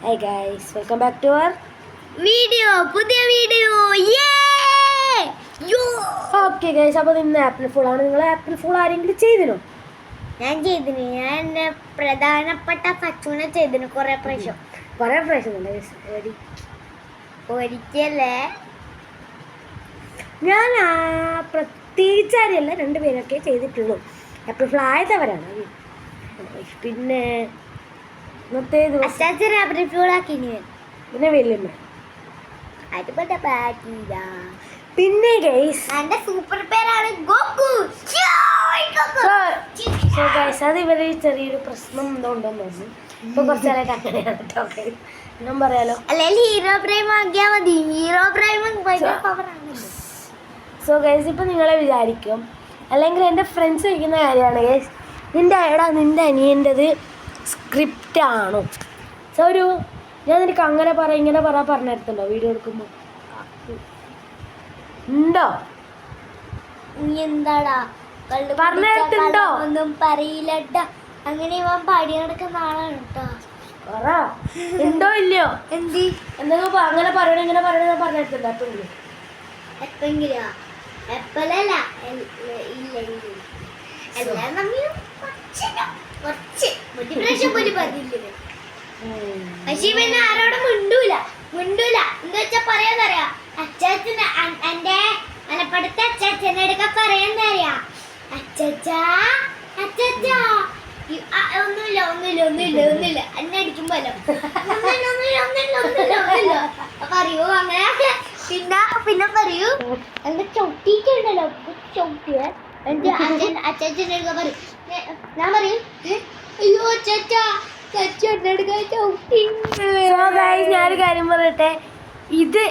Hi guys, welcome back to our പുതിയ video. Okay guys, അപ്പോൾ ഇന്ന് ഏപ്രിൽ ഫുൾ ആണ്. നിങ്ങൾ ഏപ്രിൽ ഫുൾ ആരെങ്കിലും ചെയ്തിനോ? ഞാൻ ചെയ്തിന്. ഞാൻ എൻ്റെ പ്രധാനപ്പെട്ട കച്ചൂനെ ചെയ്തിന് കുറേ പ്രാവശ്യം ഉണ്ട് ഗൈസ്. ഒരിക്കലേ ഞാൻ പ്രത്യേകിച്ച് ആരെയല്ല, 2 പേരൊക്കെ ചെയ്തിട്ടുള്ളൂ. ഏപ്രിൽ ഫുൾ ആയതവരാണ്. പിന്നെ ഇന്നത്തെ ദിവസം ഏപ്രിൽ ഫുൾ ആക്കിന്. പിന്നെ വല്യമ്മ. പിന്നെ ഗൈസ് എൻ്റെ സൂപ്പർ പേരാണ് ഗോകു. സോ ഗൈസ്, അത് ഇവര് ചെറിയൊരു പ്രശ്നം എന്തോ ഉണ്ടെന്ന് തോന്നുന്നു. ഇപ്പൊ കുറച്ചാലായിട്ട് അങ്ങനെയാണ് കേട്ടോ. ഞാൻ പറയാലോ, അല്ലെങ്കിൽ ഹീറോ പ്രൈം ആക്കിയാൽ മതി. ഹീറോ പ്രൈം പവറാണ്. സോ ഗൈസ്, ഇപ്പം നിങ്ങളെ വിചാരിക്കും, അല്ലെങ്കിൽ എൻ്റെ ഫ്രണ്ട്സ് ചോദിക്കുന്ന കാര്യമാണ് ഗൈസ്, നിൻ്റെ അനിയൻ്റെത് സ്ക്രിപ്റ്റ് ആണോ? സോ ഞാൻ നിനക്ക് അങ്ങനെ ഇങ്ങനെ പറഞ്ഞിരുത്തുണ്ടോ വീഡിയോ എടുക്കുമ്പോൾ? ഉണ്ടോ? നീ എന്താടാ പറഞ്ഞിട്ടുണ്ടോ? ഒന്നും പറയില്ലട്ടാ. അങ്ങനെ ഇവൻ പാടി നടക്കുന്ന ആളാണ് കേട്ടോ. ഉണ്ടോ ഇല്ലയോ? എന്തെങ്കിലും അങ്ങനെ പറയണ ഇങ്ങനെ പറയണ പറഞ്ഞിട്ടുണ്ടോ? എപ്പോഴെങ്കിലും എപ്പോഴെങ്കിലോ? എപ്പോഴല്ല. ഇല്ല എല്ലാം തമ്മിൽ കുറച്ച് ഒരു പ്രാവശ്യം പോലും പറഞ്ഞില്ലേ. പക്ഷേ പിന്നെ ആരോടും മിണ്ടൂല. എന്താ വെച്ചാ പറയാന്നറിയാ, അച്ചാച്ചന് എന്റെ മലപ്പുറത്തെ അച്ചാച്ചനെ എടുക്കാൻ പറയാന്നറിയാ. അച്ചാച്ചാ ഒന്നുമില്ല എന്നെ അടിക്കുമ്പോല്ലോ പറയൂ. അങ്ങനെ പിന്നെ പറയൂ, എന്റെ ചവിട്ടിട്ടുണ്ടല്ലോ, ചവിട്ടിയ എന്റെ അച്ചാച്ചനെ എടുക്കാൻ പറയും. ഞാൻ പറയും, അയ്യോ അച്ചാച്ചാ ഞാനൊരു കാര്യം പറയട്ടെ, ഇത്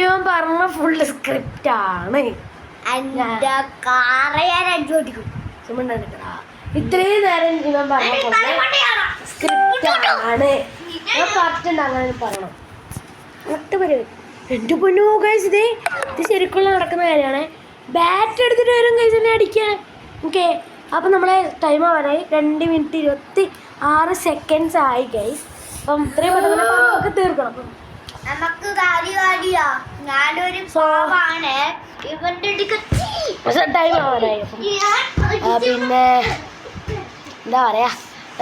ഇവൻ പറഞ്ഞ ഫുള്ള് സ്ക്രിപ്റ്റ് ആണ്. ഇത്രയും നേരം ഇവൻ പറഞ്ഞ സ്ക്രിപ്റ്റ് ആണ്. കറക്റ്റ് ഉണ്ട്, അങ്ങനെ പറയണം. കറക്റ്റ് പറയും. എൻ്റെ പൊന്നോ ഗൈസ്, ഇത് ശരിക്കുള്ള നടക്കുന്ന കാര്യമാണ്. ബാറ്റ് എടുത്തിട്ട് വരും ഗൈസ് എന്നെ അടിക്കാൻ. ഓക്കെ, അപ്പം നമ്മളെ ടൈം ആവാനായി. 2 മിനിറ്റ് 26 സെക്കൻഡ്സ് ആയി ഗൈസ്. അപ്പം ഇത്രയും പെട്ടെന്ന് നമുക്ക് തീർക്കണം. നമുക്ക് ഞാനൊരു പാവാണ്. പക്ഷെ ടൈം ആവാനായി. പിന്നെ എന്താ പറയാ,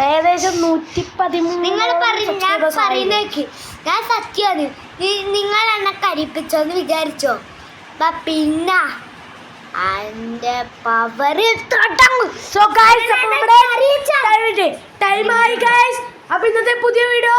ഏകദേശം 113. നിങ്ങൾ പറയുന്നേക്ക് ഞാൻ സത്യാണ്. നിങ്ങൾ എന്നെ കരിപ്പിച്ചോന്ന് വിചാരിച്ചോ? പിന്നെ എന്റെ പവർ ടൈം ആയി ഗൈസ്. അപ്പൊ ഇന്നത്തെ പുതിയ വീഡിയോ